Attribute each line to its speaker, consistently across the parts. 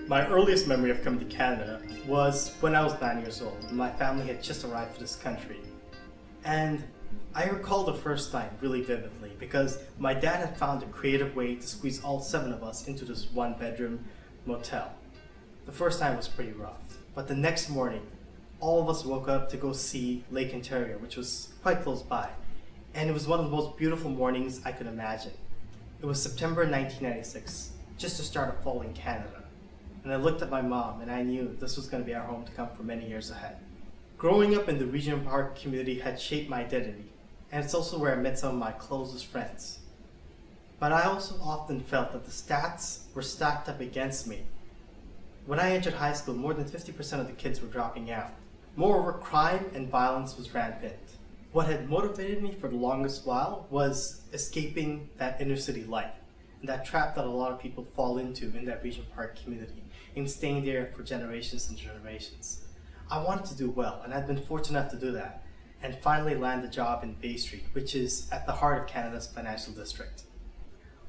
Speaker 1: My earliest memory of coming to Canada was when I was 9 years old and my family had just arrived to this country. And I recall the first night really vividly because my dad had found a creative way to squeeze all 7 of us into this one-bedroom motel. The first night was pretty rough, but the next morning, all of us woke up to go see Lake Ontario, which was quite close by. And it was one of the most beautiful mornings I could imagine. It was September 1996, just the start of fall in Canada. And I looked at my mom and I knew this was going to be our home to come for many years ahead. Growing up in the Regent Park community had shaped my identity, and it's also where I met some of my closest friends. But I also often felt that the stats were stacked up against me. When I entered high school, more than 50% of the kids were dropping out. Moreover, crime and violence was rampant. What had motivated me for the longest while was escaping that inner city life, and that trap that a lot of people fall into in that Regent Park community, and staying there for generations and generations. I wanted to do well, and I'd been fortunate enough to do that, and finally land a job in Bay Street, which is at the heart of Canada's financial district.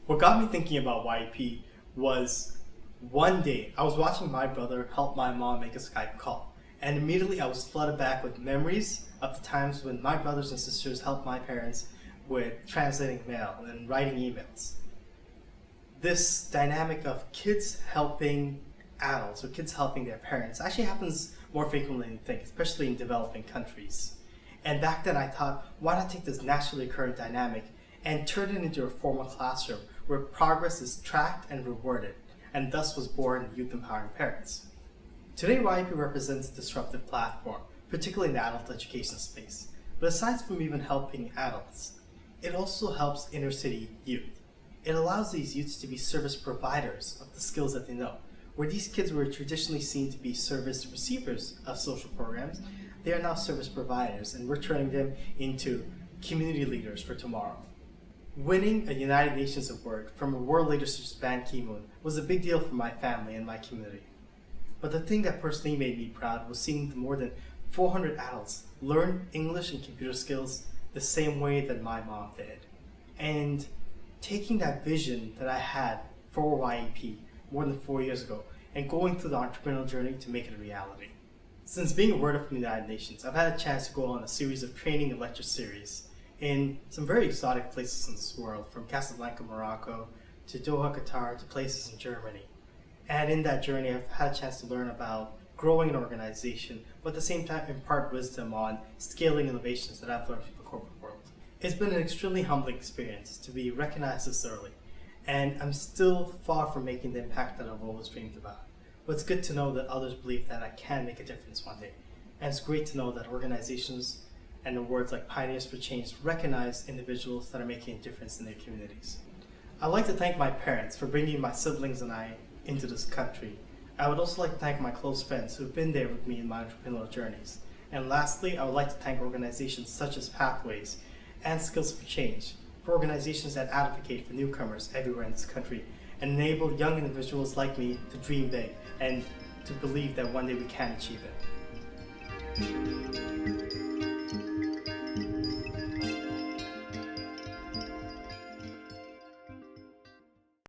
Speaker 1: What got me thinking about YEP was one day I was watching my brother help my mom make a Skype call, and immediately I was flooded back with memories of the times when my brothers and sisters helped my parents with translating mail and writing emails. This dynamic of kids helping adults or kids helping their parents actually happens more frequently than you think, especially in developing countries. And back then I thought, why not take this naturally occurring dynamic and turn it into a formal classroom where progress is tracked and rewarded, and thus was born Youth Empowering Parents. Today, YEP represents a disruptive platform, particularly in the adult education space. But aside from even helping adults, it also helps inner city youth. It allows these youths to be service providers of the skills that they know. Where these kids were traditionally seen to be service receivers of social programs, they are now service providers, and we're turning them into community leaders for tomorrow. Winning a United Nations award from a world leader such as Ban Ki-moon was a big deal for my family and my community. But the thing that personally made me proud was seeing more than 400 adults learn English and computer skills the same way that my mom did. And taking that vision that I had for YEP more than 4 years ago and going through the entrepreneurial journey to make it a reality. Since being awarded from the United Nations, I've had a chance to go on a series of training and lecture series in some very exotic places in this world, from Casablanca, Morocco, to Doha, Qatar, to places in Germany. And in that journey, I've had a chance to learn about growing an organization, but at the same time impart wisdom on scaling innovations that I've learned from the corporate world. It's been an extremely humbling experience to be recognized this early, and I'm still far from making the impact that I've always dreamed about. But it's good to know that others believe that I can make a difference one day. And it's great to know that organizations and awards like Pioneers for Change recognize individuals that are making a difference in their communities. I'd like to thank my parents for bringing my siblings and I into this country. I would also like to thank my close friends who've been there with me in my entrepreneurial journeys. And lastly, I would like to thank organizations such as Pathways and Skills for Change, for organizations that advocate for newcomers everywhere in this country and enable young individuals like me to dream big and to believe that one day we can achieve it.